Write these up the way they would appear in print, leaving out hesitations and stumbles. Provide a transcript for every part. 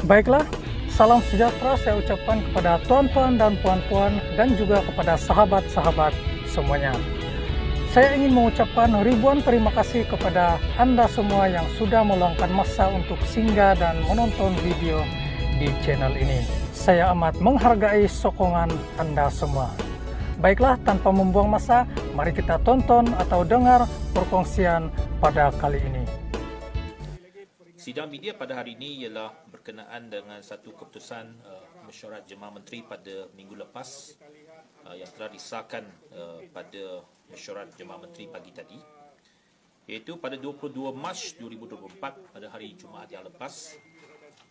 Baiklah, salam sejahtera saya ucapkan kepada tuan-tuan dan puan-puan dan juga kepada sahabat-sahabat semuanya. Saya ingin mengucapkan ribuan terima kasih kepada Anda semua yang sudah meluangkan masa untuk singgah dan menonton video di channel ini. Saya amat menghargai sokongan Anda semua. Baiklah, tanpa membuang masa, mari kita tonton atau dengar perkongsian pada kali ini. Sidang media pada hari ini ialah berkenaan dengan satu keputusan mesyuarat Jemaah Menteri pada minggu lepas yang telah disahkan pada mesyuarat Jemaah Menteri pagi tadi, iaitu pada 22 Mac 2024 pada hari Jumaat yang lepas,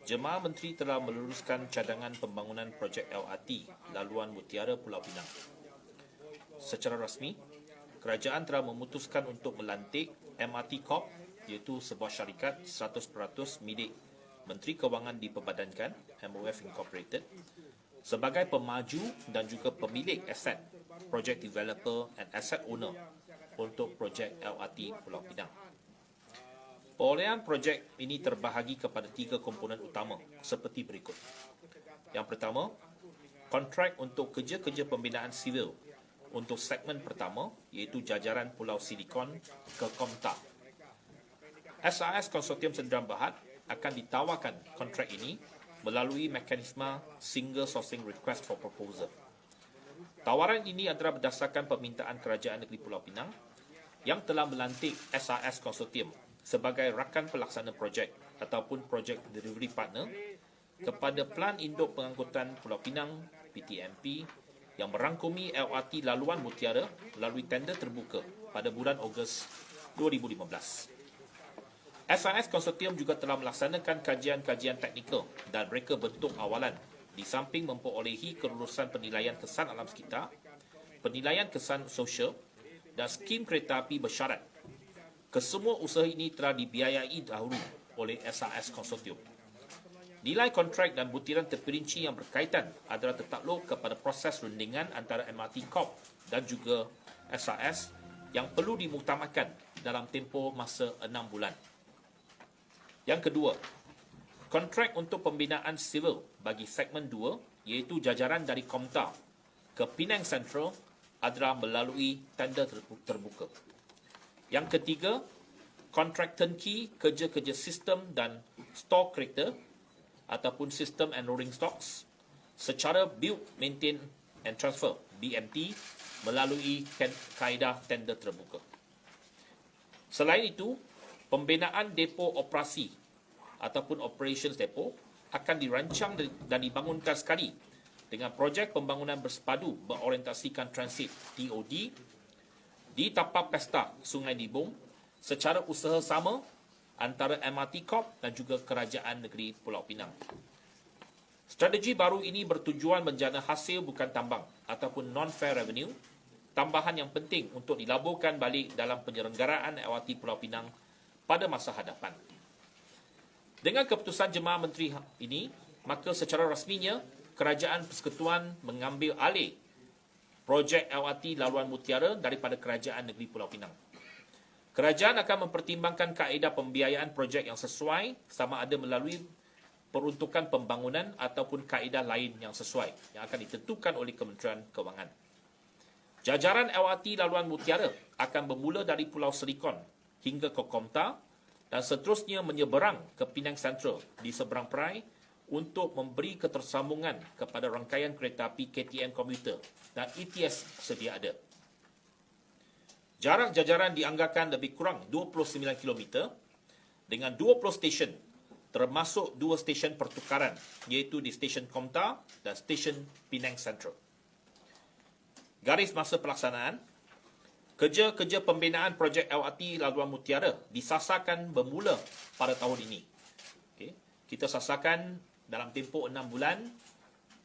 Jemaah Menteri telah meluluskan cadangan pembangunan projek LRT laluan Mutiara Pulau Pinang. Secara rasmi, kerajaan telah memutuskan untuk melantik MRT Corp, iaitu sebuah syarikat 100% milik Menteri Kewangan diperbadankan, MOF Incorporated, sebagai pemaju dan juga pemilik aset, project developer and asset owner untuk projek LRT Pulau Pinang. Perolehan projek ini terbahagi kepada 3 komponen utama seperti berikut. Yang pertama, kontrak untuk kerja-kerja pembinaan sivil untuk segmen pertama, iaitu jajaran Pulau Silikon ke Komtar. SAS Konsortium Sdn Bhd akan ditawarkan kontrak ini melalui mekanisme Single Sourcing Request for Proposal. Tawaran ini adalah berdasarkan permintaan Kerajaan Negeri Pulau Pinang yang telah melantik SAS Konsortium sebagai rakan pelaksana projek ataupun projek delivery partner kepada Pelan Induk Pengangkutan Pulau Pinang (PTMP) yang merangkumi LRT laluan Mutiara melalui tender terbuka pada bulan Ogos 2015. SAS Konsortium juga telah melaksanakan kajian-kajian teknikal dan reka bentuk awalan di samping memperolehi kelulusan penilaian kesan alam sekitar, penilaian kesan sosial dan skim kereta api bersyarat. Kesemua usaha ini telah dibiayai dahulu oleh SAS Konsortium. Nilai kontrak dan butiran terperinci yang berkaitan adalah tertakluk kepada proses rundingan antara MRT Corp dan juga SAS yang perlu dimuktamadkan dalam tempoh masa 6 bulan. Yang kedua, kontrak untuk pembinaan sivil bagi segmen 2, iaitu jajaran dari Komtar ke Penang Central adalah melalui tender terbuka. Yang ketiga, kontrak turnkey kerja-kerja sistem dan store kereta ataupun sistem and rolling stocks secara build, maintain and transfer BMT melalui kaedah tender terbuka. Selain itu, pembinaan depo operasi ataupun operations depo akan dirancang dan dibangunkan sekali dengan projek pembangunan bersepadu berorientasikan transit TOD di tapak pesta Sungai Dibung secara usaha sama antara MRT Corp dan juga Kerajaan Negeri Pulau Pinang. Strategi baru ini bertujuan menjana hasil bukan tambang ataupun non-fair revenue, tambahan yang penting untuk dilaburkan balik dalam penyelenggaraan LRT Pulau Pinang pada masa hadapan. Dengan keputusan Jemaah Menteri ini, maka secara rasminya Kerajaan Persekutuan mengambil alih projek LRT laluan Mutiara daripada Kerajaan Negeri Pulau Pinang. Kerajaan akan mempertimbangkan kaedah pembiayaan projek yang sesuai sama ada melalui peruntukan pembangunan ataupun kaedah lain yang sesuai yang akan ditentukan oleh Kementerian Kewangan. Jajaran LRT laluan Mutiara akan bermula dari Pulau Silikon hingga ke Komtar dan seterusnya menyeberang ke Penang Central di seberang perai untuk memberi ketersambungan kepada rangkaian kereta api KTM komuter dan ETS sedia ada. Jarak jajaran dianggarkan lebih kurang 29 km dengan 20 stesen termasuk 2 stesen pertukaran iaitu di stesen Komtar dan stesen Penang Central. Garis masa pelaksanaan. Kerja-kerja pembinaan projek LRT laluan Mutiara disasarkan bermula pada tahun ini. Okay. Kita sasarkan dalam tempoh 6 bulan,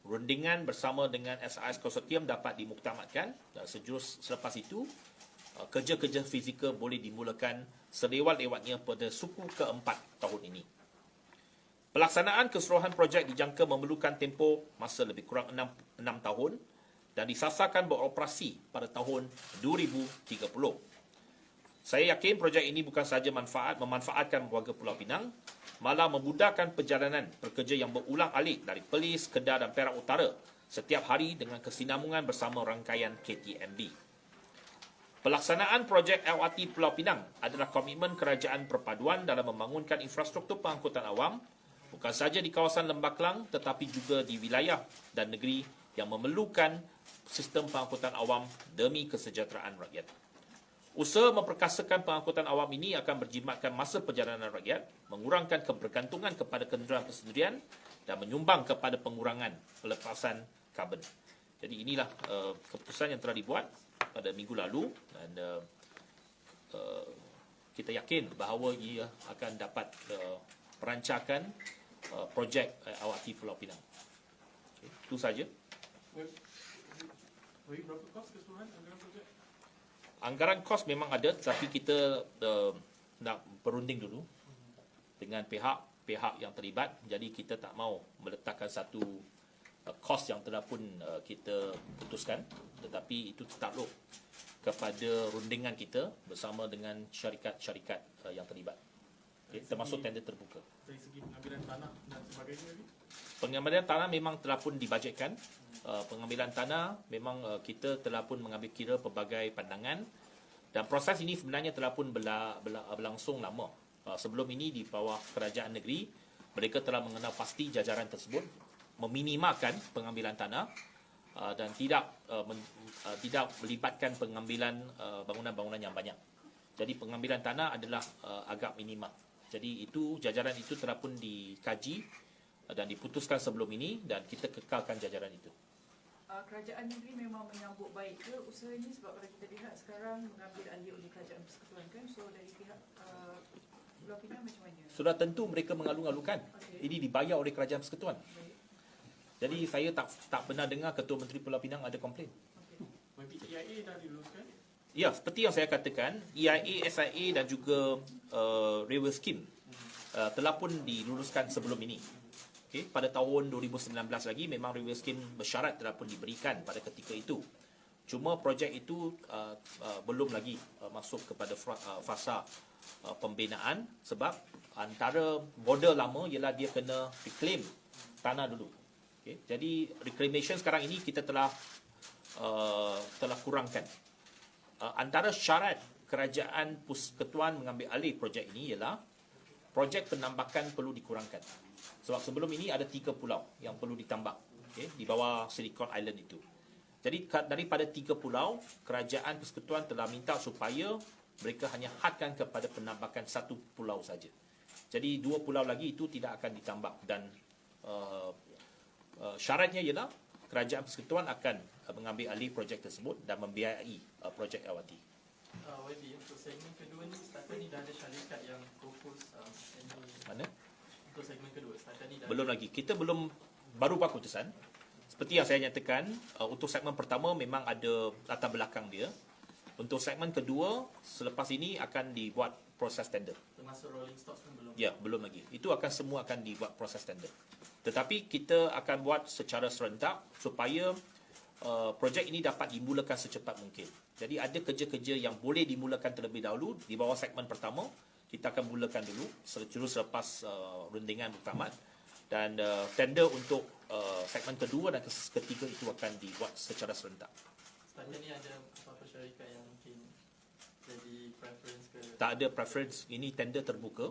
rundingan bersama dengan SAS Konsortium dapat dimuktamadkan dan selepas itu, kerja-kerja fizikal boleh dimulakan selewat-lewatnya pada suku keempat tahun ini. Pelaksanaan keseluruhan projek dijangka memerlukan tempoh masa lebih kurang 6 tahun dan disasarkan beroperasi pada tahun 2030. Saya yakin projek ini bukan sahaja memanfaatkan warga Pulau Pinang, malah memudahkan perjalanan pekerja yang berulang-alik dari Perlis, Kedah dan Perak Utara setiap hari dengan kesinambungan bersama rangkaian KTMB. Pelaksanaan projek LRT Pulau Pinang adalah komitmen kerajaan perpaduan dalam membangunkan infrastruktur pengangkutan awam bukan sahaja di kawasan Lembah Kelang tetapi juga di wilayah dan negeri yang memerlukan sistem pengangkutan awam demi kesejahteraan rakyat. Usaha memperkasakan pengangkutan awam ini akan berjimatkan masa perjalanan rakyat, mengurangkan kebergantungan kepada kenderaan persendirian dan menyumbang kepada pengurangan pelepasan karbon. Jadi inilah keputusan yang telah dibuat pada minggu lalu dan kita yakin bahawa ia akan dapat perancakan projek LRT Pulau Pinang. Okay, itu saja. Berapa kos keseluruhan anggaran projek? Anggaran kos memang ada, tetapi kita nak berunding dulu dengan pihak yang terlibat. Jadi kita tak mau meletakkan satu kos yang telah pun kita putuskan, tetapi itu takluk kepada rundingan kita bersama dengan syarikat-syarikat yang terlibat. Okay, termasuk tender terbuka. Dari segi pengambilan tanah dan sebagainya lagi? Pengambilan tanah memang telah pun dibajetkan. Pengambilan tanah memang kita telah pun mengambil kira pelbagai pandangan dan proses ini sebenarnya telah pun berlangsung lama. Sebelum ini di bawah kerajaan negeri, mereka telah mengenal pasti jajaran tersebut, meminimalkan pengambilan tanah dan tidak melibatkan pengambilan bangunan-bangunan yang banyak. Jadi pengambilan tanah adalah agak minimal. Jadi itu jajaran itu telah pun dikaji dan diputuskan sebelum ini dan kita kekalkan jajaran itu. Kerajaan negeri memang menyambut baik ke usaha ini sebab kalau kita lihat sekarang mengambil alih oleh kerajaan persekutuan kan, so dari pihak Pulau Pinang macam mana? Sudah tentu mereka mengalu-alukan. Okay. Ini dibayar oleh kerajaan persekutuan. Baik. Jadi saya tak pernah dengar Ketua Menteri Pulau Pinang ada komplain. Okay. Bagi EIA dah diluluskan? Ya, seperti yang saya katakan, EIA, SIA dan juga Railway Scheme telah pun diluluskan sebelum ini. Okay, pada tahun 2019 lagi memang Railway Scheme bersyarat telah pun diberikan pada ketika itu. Cuma projek itu belum lagi masuk kepada fasa pembinaan sebab antara model lama ialah dia kena reclaim tanah dulu. Okay, jadi reclamation sekarang ini kita telah kurangkan. Antara syarat kerajaan persekutuan mengambil alih projek ini ialah projek penambakan perlu dikurangkan. Sebab sebelum ini ada 3 pulau yang perlu ditambah, okay, di bawah Silicon Island itu. Jadi daripada 3 pulau, kerajaan persekutuan telah minta supaya mereka hanya hadkan kepada penambahan 1 pulau saja. Jadi 2 pulau lagi itu tidak akan ditambah dan syaratnya ialah kerajaan persekutuan akan mengambil alih projek tersebut dan membiayai projek LRT. YB, untuk segmen kedua ni, setakat ni dah ada syarikat yang propose Mana? untuk segmen kedua, setakat ni dah Belum lagi. Kita baru buat keputusan. Seperti yang saya nyatakan, untuk segmen pertama memang ada latar belakang dia. Untuk segmen kedua, selepas ini akan dibuat proses tender. termasuk rolling stocks pun belum. Ya, belum lagi. Itu semua akan dibuat proses tender. Tetapi kita akan buat secara serentak supaya projek ini dapat dimulakan secepat mungkin. Jadi ada kerja-kerja yang boleh dimulakan terlebih dahulu di bawah segmen pertama. Kita akan mulakan dulu selepas rundingan bertamat dan tender untuk segmen kedua dan ketiga itu akan dibuat secara serentak. Setakat ni ada apa-apa syarikat yang mungkin jadi preference ke? Tak ada preference, ini tender terbuka.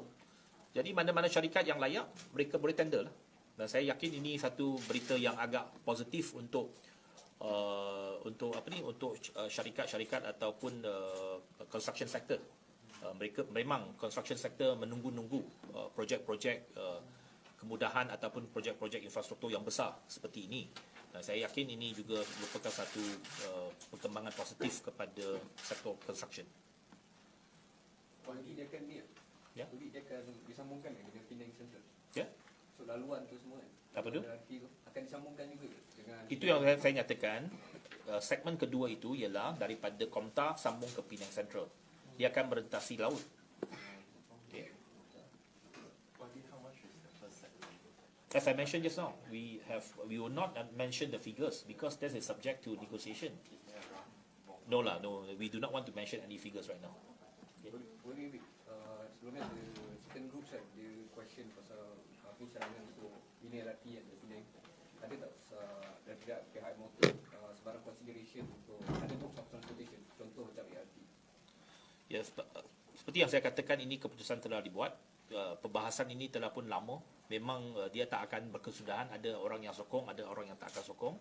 Jadi mana-mana syarikat yang layak mereka boleh tender lah. Dan saya yakin ini satu berita yang agak positif untuk syarikat-syarikat ataupun construction sector. Mereka memang construction sector menunggu-nunggu projek-projek kemudahan ataupun projek-projek infrastruktur yang besar seperti ini. Dan saya yakin ini juga merupakan satu perkembangan positif kepada sektor construction. Nanti dia akan ni, Ya. nanti dia akan disambungkan dengan Penang Central. Ya. So laluan tu semua kan. Apa tu? LRT tu akan disambungkan juga dengan. Itu yang saya nyatakan. Segmen kedua itu ialah daripada Komtar sambung ke Penang Central. Dia akan merentasi laut. Okay. How much is the first segment? As I mentioned just now, we will not mention the figures because that is subject to negotiation. No, we do not want to mention any figures right now. Boleh sebelumnya ada certain groups kan dia question pasal pencarangan untuk bina LRT kan dari Penang. Ada tak dari pihak motor sebarang consideration untuk ada modes of transportation, contoh macam LRT? Ya, seperti yang saya katakan, ini keputusan telah dibuat. Pembahasan ini telah pun lama. Memang dia tak akan berkesudahan. Ada orang yang sokong, ada orang yang tak akan sokong.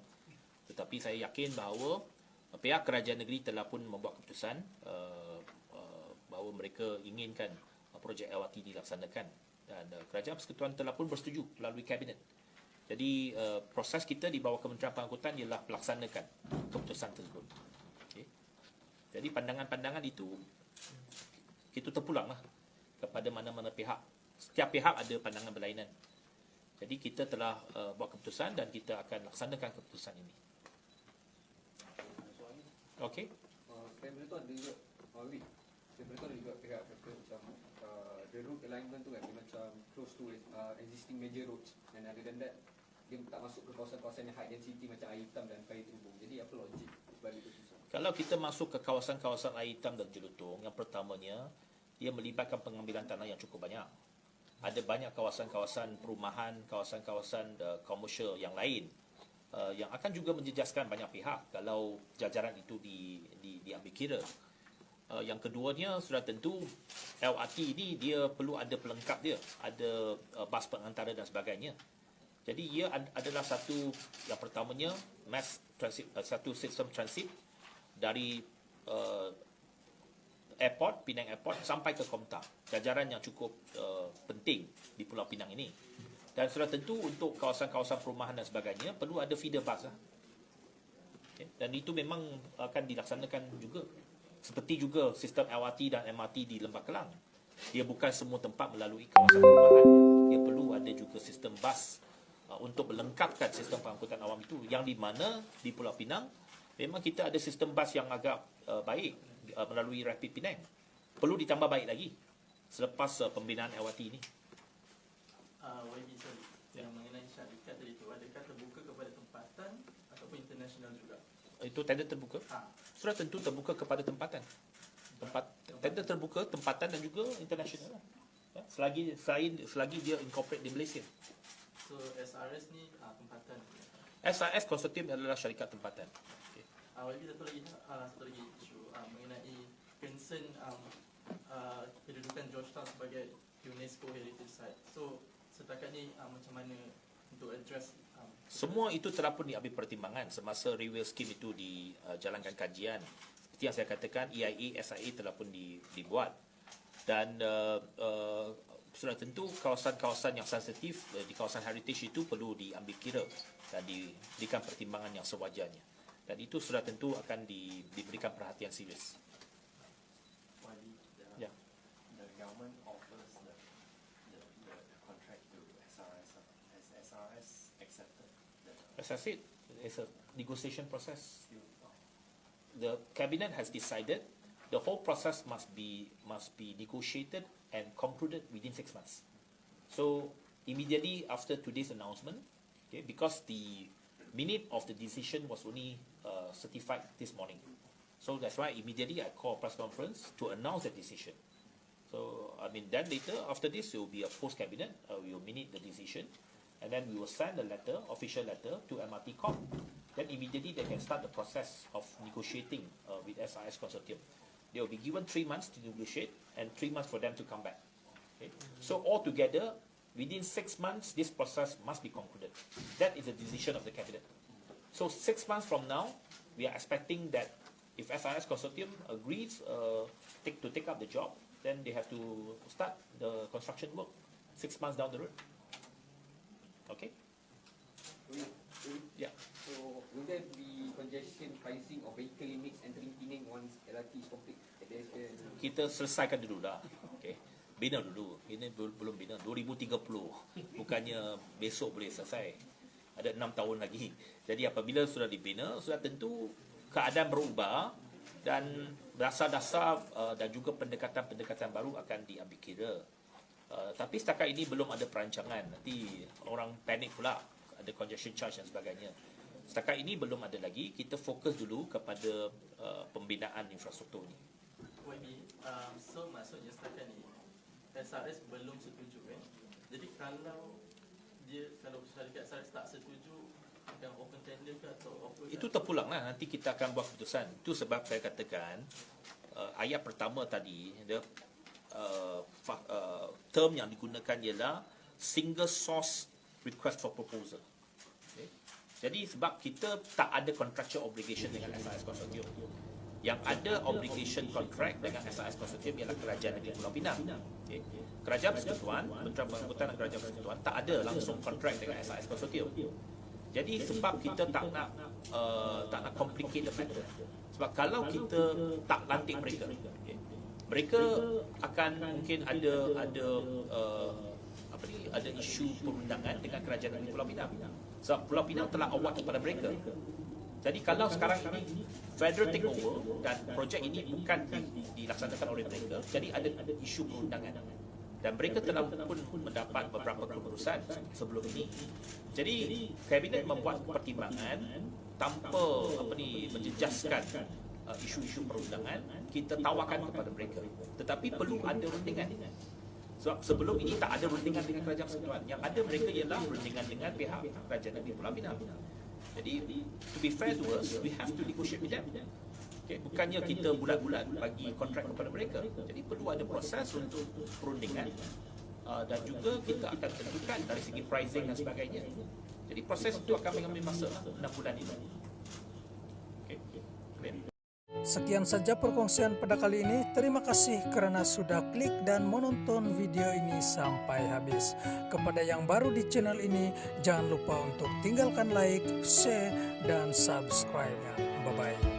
Tetapi saya yakin bahawa pihak kerajaan negeri telah pun membuat keputusan bahawa mereka inginkan projek LRT dilaksanakan. Dan kerajaan persekutuan telah pun bersetuju melalui kabinet. Jadi proses kita di bawah Kementerian Pengangkutan ialah melaksanakan keputusan tersebut. Okay. Jadi pandangan-pandangan itu kita terpulanglah kepada mana-mana pihak. Setiap pihak ada pandangan berlainan. Jadi kita telah buat keputusan dan kita akan laksanakan keputusan ini. Okey. Saya beritahu ada juga saya beritahu ada juga pihak kata macam the route alignment tu kan dia macam close to existing major roads, dan other than that dia tak masuk ke kawasan-kawasan yang high density macam air hitam dan kali terhubung. Jadi apa logik sebalik itu susah? Kalau kita masuk ke kawasan-kawasan air hitam dan jelutong, yang pertamanya ia melibatkan pengambilan tanah yang cukup banyak. Ada banyak kawasan-kawasan perumahan, kawasan-kawasan komersial yang lain yang akan juga menjejaskan banyak pihak kalau jajaran itu diambil kira. Yang keduanya sudah tentu LRT ini dia perlu ada pelengkap dia, ada bas pengantara dan sebagainya. Jadi ia adalah satu, yang pertamanya mass transit, satu sistem transit dari airport, Penang Airport sampai ke Komtar. Jajaran yang cukup penting di Pulau Pinang ini. Dan sudah tentu untuk kawasan-kawasan perumahan dan sebagainya perlu ada feeder bus lah. Okay. Dan itu memang akan dilaksanakan juga. Seperti juga sistem LRT dan MRT di Lembah Kelang. Dia bukan semua tempat melalui kawasan perumahan. Dia perlu ada juga sistem bus untuk melengkapkan sistem pengangkutan awam itu. Yang di mana di Pulau Pinang memang kita ada sistem bas yang agak baik melalui Rapid Penang. Perlu ditambah baik lagi selepas pembinaan LRT ini. YB, sorry. Yang mengenai syarikat tadi tu, adakah terbuka kepada tempatan ataupun international juga? Itu tender terbuka. Sudah tentu terbuka kepada tempatan. Tender terbuka tempatan dan juga international. Ya, selagi dia incorporate di Malaysia. So SRS ni tempatan. SRS konsortium adalah syarikat tempatan. Okay. YB, satu lagi isu mengenai concern kedudukan Georgetown sebagai UNESCO Heritage Site. So setakat ni macam mana untuk address semua itu telah pun diambil pertimbangan semasa railway scheme itu dijalankan kajian. Seperti yang saya katakan, EIA, SIA telah pun dibuat. Dan sudah tentu kawasan-kawasan yang sensitif di kawasan heritage itu perlu diambil kira dan diberikan pertimbangan yang sewajarnya. Dan itu sudah tentu akan diberikan perhatian serius. Ya. The government offers the contract to SRS. Has SRS accepted? As I said, it's a negotiation process. The cabinet has decided the whole process must be negotiated and concluded within 6 months. So immediately after today's announcement, okay, because the minute of the decision was only certified this morning, so that's why immediately I called a press conference to announce the decision. So then later after this there will be a post cabinet. We will minute the decision. And then we will send a letter, official letter, to MRT Corp. Then immediately they can start the process of negotiating with SRS Consortium. They will be given 3 months to negotiate and 3 months for them to come back. Okay? So altogether, within 6 months, this process must be concluded. That is the decision of the cabinet. So 6 months from now, we are expecting that if SRS Consortium agrees to take up the job, then they have to start the construction work 6 months down the road. Okay? Yeah. So will there be congestion pricing or vehicle limits entering Penang once LRT is complete? Kita selesaikan dulu dah. Okay. Bina dulu. Ini belum bina. 2030. Bukannya besok boleh selesai. Ada 6 tahun lagi. Jadi apabila sudah dibina, sudah tentu keadaan berubah dan dasar-dasar dan juga pendekatan-pendekatan baru akan diambil kira. Tapi setakat ini belum ada perancangan. Nanti orang panik pula, ada congestion charge dan sebagainya. Setakat ini belum ada lagi. Kita fokus dulu kepada pembinaan infrastruktur ini. So maksudnya setakat ni SRS belum setuju kan. Jadi kalau syarikat SRS tak setuju, akan open tender ke atau apa? Itu terpulang lah, nanti kita akan buat keputusan. Itu sebab saya katakan ayat pertama tadi dia, term yang digunakan ialah single source request for proposal. Okay. Jadi sebab kita tak ada contractual obligation dengan SRS Consortium. Yang ada obligation contract dengan SRS Consortium ialah Kerajaan Negeri Pulau Pinang. Okay. Kerajaan Persekutuan, Menteri Pembuatan dan Kerajaan Persekutuan tak ada langsung kontrak dengan SRS Consortium. Jadi sebab kita tak nak complicate the matter. Sebab kalau kita tak lantik mereka, okay, mereka akan mungkin ada isu perundangan dengan Kerajaan Negeri Pulau Pinang. Sebab Pulau Pinang telah award kepada mereka. Jadi kalau sekarang ini federal take over dan projek ini bukan dilaksanakan oleh mereka, jadi ada isu perundangan. Dan mereka telah pun mendapat beberapa keputusan sebelum ini. Jadi kabinet membuat pertimbangan tanpa menjejaskan isu-isu perundangan, kita tawarkan kepada mereka. Tetapi perlu ada rundingan. Sebab sebelum ini tak ada rundingan dengan Kerajaan Persekutuan. Yang ada mereka ialah rundingan dengan pihak Kerajaan Negeri Pulau Pinang. Jadi, to be fair to us, we have to negotiate with them. Okay, bukannya kita bulat-bulat bagi kontrak kepada mereka. Jadi, perlu ada proses untuk perundingan. Dan juga kita akan tentukan dari segi pricing dan sebagainya. Jadi, proses itu akan mengambil masa 6 bulan ini. Okay. Sekian saja perkongsian pada kali ini. Terima kasih kerana sudah klik dan menonton video ini sampai habis. Kepada yang baru di channel ini, jangan lupa untuk tinggalkan like, share, dan subscribe-nya. Bye-bye.